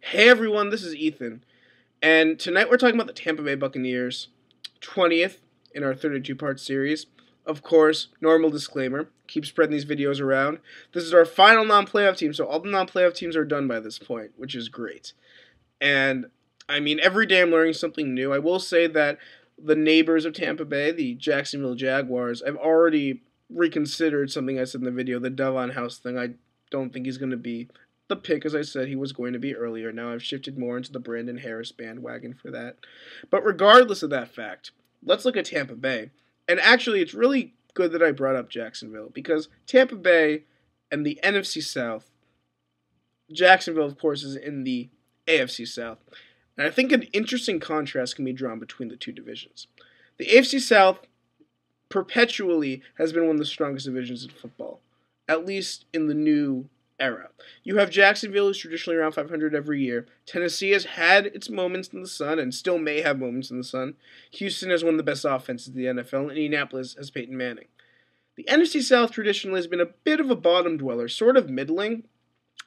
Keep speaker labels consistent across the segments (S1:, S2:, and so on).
S1: Hey everyone, this is Ethan, and tonight we're talking about the Tampa Bay Buccaneers, 20th in our 32-part series. Of course, normal disclaimer, keep spreading these videos around. This is our final non-playoff team, so all the non-playoff teams are done by this point, which is great. And, every day I'm learning something new. I will say that the neighbors of Tampa Bay, the Jacksonville Jaguars, I've already reconsidered something I said in the video, the Devon House thing. I don't think he's going to be the pick, as I said he was going to be earlier. Now I've shifted more into the Brandon Harris bandwagon for that. But regardless of that fact, let's look at Tampa Bay. And actually, it's really good that I brought up Jacksonville, because Tampa Bay and the NFC South, Jacksonville, of course, is in the AFC South. And I think an interesting contrast can be drawn between the two divisions. The AFC South perpetually has been one of the strongest divisions in football, at least in the new era. You have Jacksonville, who's traditionally around 500 every year. Tennessee has had its moments in the sun and still may have moments in the sun. Houston has one of the best offenses in the NFL, and Indianapolis has Peyton Manning. The NFC South traditionally has been a bit of a bottom dweller, sort of middling.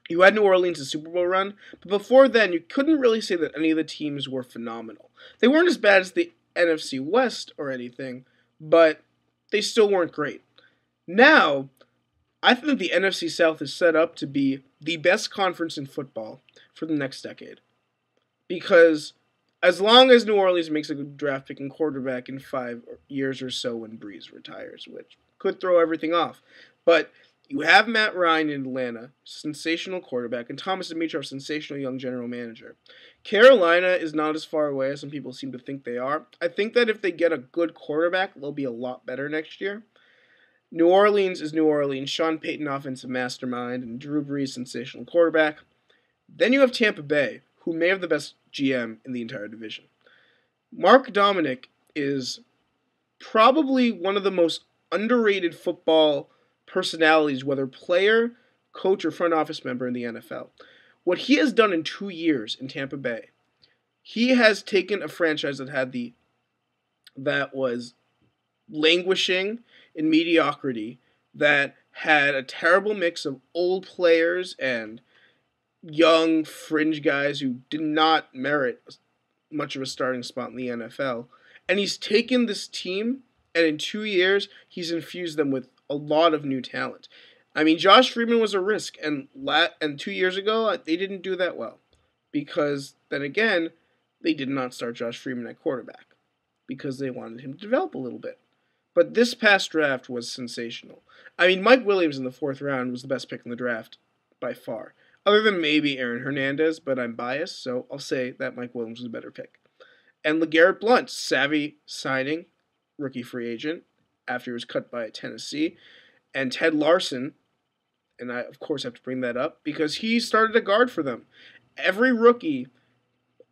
S1: You had New Orleans' Super Bowl run, but before then, you couldn't really say that any of the teams were phenomenal. They weren't as bad as the NFC West or anything, but they still weren't great. Now, I think the NFC South is set up to be the best conference in football for the next decade. Because as long as New Orleans makes a good draft pick and quarterback in 5 years or so when Breeze retires, which could throw everything off. But you have Matt Ryan in Atlanta, sensational quarterback, and Thomas Dimitroff, sensational young general manager. Carolina is not as far away as some people seem to think they are. I think that if they get a good quarterback, they'll be a lot better next year. New Orleans is New Orleans, Sean Payton, offensive mastermind, and Drew Brees, sensational quarterback. Then you have Tampa Bay, who may have the best GM in the entire division. Mark Dominic is probably one of the most underrated football personalities, whether player, coach, or front office member in the NFL. What he has done in 2 years in Tampa Bay, he has taken a franchise that was languishing in mediocrity, that had a terrible mix of old players and young fringe guys who did not merit much of a starting spot in the NFL. And he's taken this team, and in 2 years, he's infused them with a lot of new talent. Josh Freeman was a risk, and 2 years ago, they didn't do that well. Because, then again, they did not start Josh Freeman at quarterback, because they wanted him to develop a little bit. But this past draft was sensational. Mike Williams in the 4th round was the best pick in the draft by far. Other than maybe Aaron Hernandez, but I'm biased, so I'll say that Mike Williams was a better pick. And LeGarrette Blount, savvy signing, rookie free agent, after he was cut by Tennessee. And Ted Larson, and I, of course, have to bring that up, because he started a guard for them. Every rookie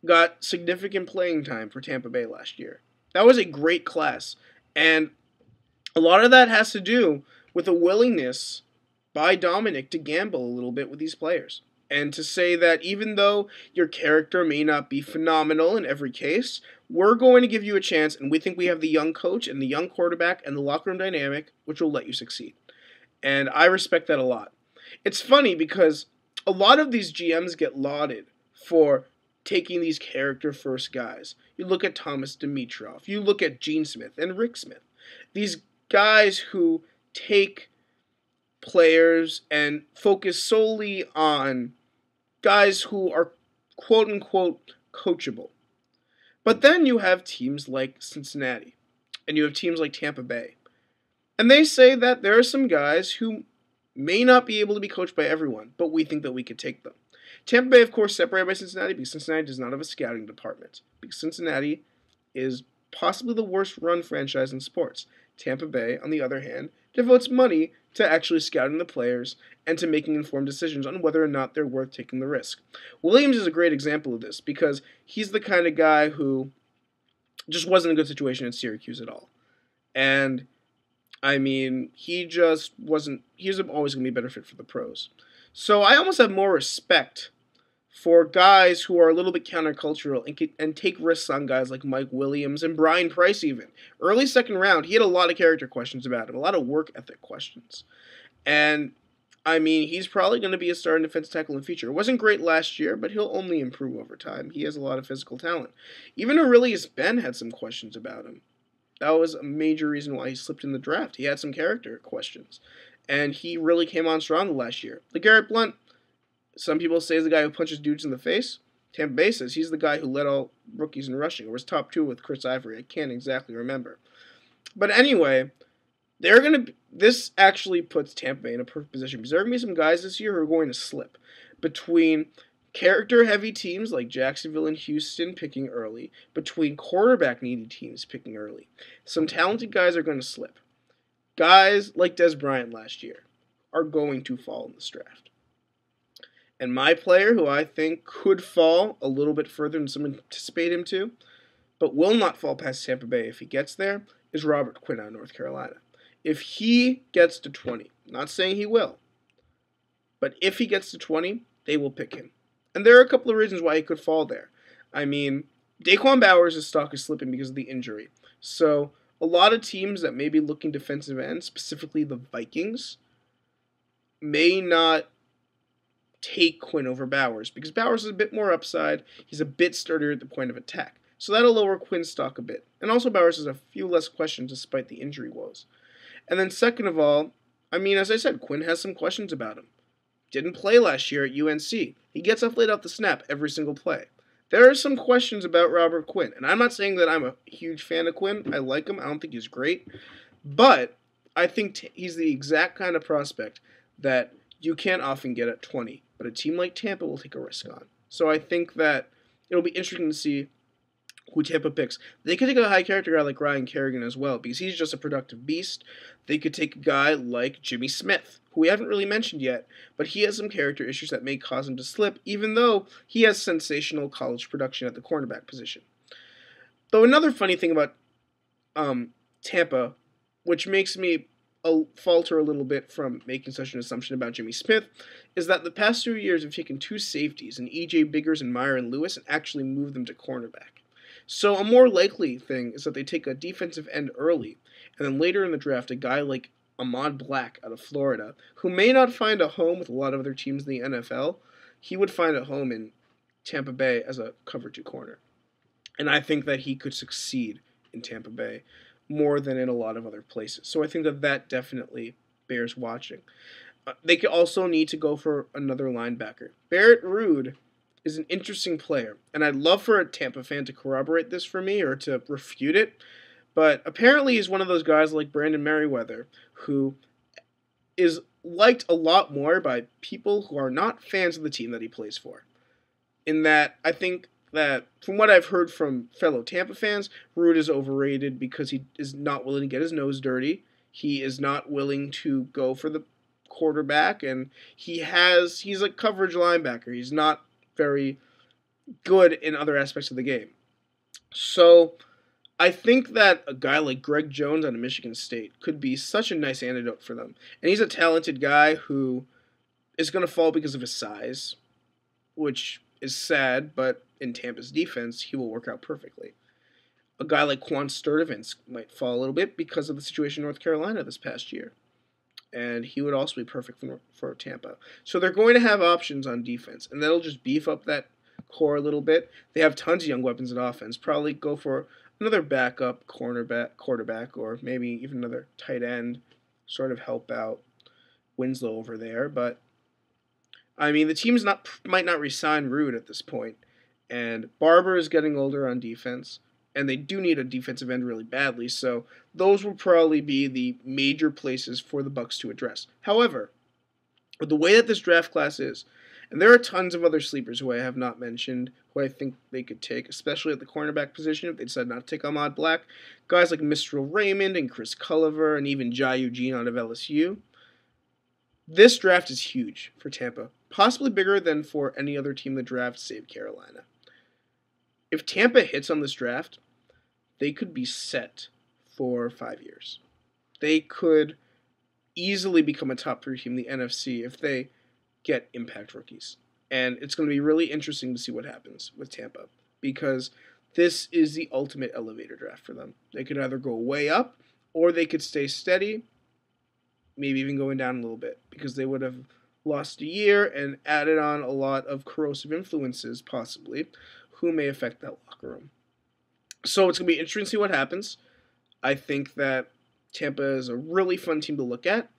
S1: got significant playing time for Tampa Bay last year. That was a great class. And a lot of that has to do with a willingness by Dominic to gamble a little bit with these players. And to say that even though your character may not be phenomenal in every case, we're going to give you a chance, and we think we have the young coach and the young quarterback and the locker room dynamic, which will let you succeed. And I respect that a lot. It's funny because a lot of these GMs get lauded for taking these character-first guys. You look at Thomas Dimitroff. You look at Gene Smith and Rick Smith. These guys who take players and focus solely on guys who are quote-unquote coachable. But then you have teams like Cincinnati, and you have teams like Tampa Bay. And they say that there are some guys who may not be able to be coached by everyone, but we think that we could take them. Tampa Bay, of course, separated by Cincinnati because Cincinnati does not have a scouting department, because Cincinnati is possibly the worst run franchise in sports. Tampa Bay, on the other hand, devotes money to actually scouting the players and to making informed decisions on whether or not they're worth taking the risk. Williams is a great example of this because he's the kind of guy who just wasn't in a good situation at Syracuse at all. And, he just wasn't, he's always going to be a better fit for the pros. So I almost have more respect for guys who are a little bit countercultural and take risks on guys like Mike Williams and Brian Price even. Early 2nd round, he had a lot of character questions about him, a lot of work ethic questions. And I mean, he's probably going to be a starting defensive tackle in the future. It wasn't great last year, but he'll only improve over time. He has a lot of physical talent. Even Aurelius Ben had some questions about him. That was a major reason why he slipped in the draft. He had some character questions. And he really came on strong last year. LeGarrette Blount, some people say is the guy who punches dudes in the face. Tampa Bay says he's the guy who led all rookies in rushing, or was top 2 with Chris Ivory. I can't exactly remember. But anyway, this actually puts Tampa Bay in a perfect position because there are going to be some guys this year who are going to slip between character-heavy teams like Jacksonville and Houston picking early, between quarterback-needy teams picking early. Some talented guys are going to slip. Guys like Des Bryant last year are going to fall in this draft. And my player, who I think could fall a little bit further than some anticipate him to, but will not fall past Tampa Bay if he gets there, is Robert Quinn out of North Carolina. If he gets to 20, not saying he will, but if he gets to 20, they will pick him. And there are a couple of reasons why he could fall there. I mean, Daquan Bowers' stock is slipping because of the injury. So a lot of teams that may be looking defensive end, specifically the Vikings, may not take Quinn over Bowers because Bowers is a bit more upside. He's a bit sturdier at the point of attack. So that'll lower Quinn's stock a bit. And also Bowers has a few less questions despite the injury woes. And then second of all, I mean, as I said, Quinn has some questions about him. Didn't play last year at UNC. He gets up late off the snap every single play. There are some questions about Robert Quinn. And I'm not saying that I'm a huge fan of Quinn. I like him. I don't think he's great. But I think he's the exact kind of prospect that you can't often get at 20. But a team like Tampa will take a risk on. So I think that it'll be interesting to see who Tampa picks. They could take a high character guy like Ryan Kerrigan as well, because he's just a productive beast. They could take a guy like Jimmy Smith, who we haven't really mentioned yet, but he has some character issues that may cause him to slip, even though he has sensational college production at the cornerback position. Though another funny thing about Tampa, which makes me falter a little bit from making such an assumption about Jimmy Smith, is that the past 2 years have taken 2 safeties, in E.J. Biggers and Myron Lewis, and actually moved them to cornerback. So a more likely thing is that they take a defensive end early, and then later in the draft, a guy like Ahmad Black out of Florida, who may not find a home with a lot of other teams in the NFL, he would find a home in Tampa Bay as a cover 2 corner. And I think that he could succeed in Tampa Bay more than in a lot of other places. So I think that that definitely bears watching. They could also need to go for another linebacker. Barrett Ruud is an interesting player, and I'd love for a Tampa fan to corroborate this for me or to refute it, but apparently he's one of those guys like Brandon Merriweather who is liked a lot more by people who are not fans of the team that he plays for. In that, I think that from what I've heard from fellow Tampa fans, Ruud is overrated because he is not willing to get his nose dirty. He is not willing to go for the quarterback, and he's a coverage linebacker. He's not very good in other aspects of the game. So I think that a guy like Greg Jones out of Michigan State could be such a nice antidote for them. And he's a talented guy who is going to fall because of his size, which is sad, but in Tampa's defense, he will work out perfectly. A guy like Quan Sturdivant might fall a little bit because of the situation in North Carolina this past year. And he would also be perfect for Tampa. So they're going to have options on defense, and that'll just beef up that core a little bit. They have tons of young weapons in offense. Probably go for another backup quarterback, or maybe even another tight end, sort of help out Winslow over there. But I mean, the teams might not re-sign Ruud at this point, and Barber is getting older on defense, and they do need a defensive end really badly, so those will probably be the major places for the Bucs to address. However, with the way that this draft class is, and there are tons of other sleepers who I have not mentioned, who I think they could take, especially at the cornerback position if they decide not to take Ahmad Black, guys like Mistral Raymond and Chris Culliver and even Jai Eugene out of LSU. This draft is huge for Tampa, possibly bigger than for any other team in the draft save Carolina. If Tampa hits on this draft, they could be set for 5 years. They could easily become a top 3 team in the NFC if they get impact rookies. And it's going to be really interesting to see what happens with Tampa, because this is the ultimate elevator draft for them. They could either go way up, or they could stay steady, maybe even going down a little bit, because they would have lost a year and added on a lot of corrosive influences, possibly, who may affect that locker room. So it's going to be interesting to see what happens. I think that Tampa is a really fun team to look at.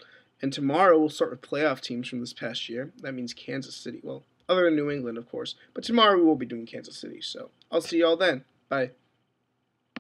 S1: And tomorrow we'll start with playoff teams from this past year. That means Kansas City. Well, other than New England, of course. But tomorrow we will be doing Kansas City. So I'll see y'all then. Bye.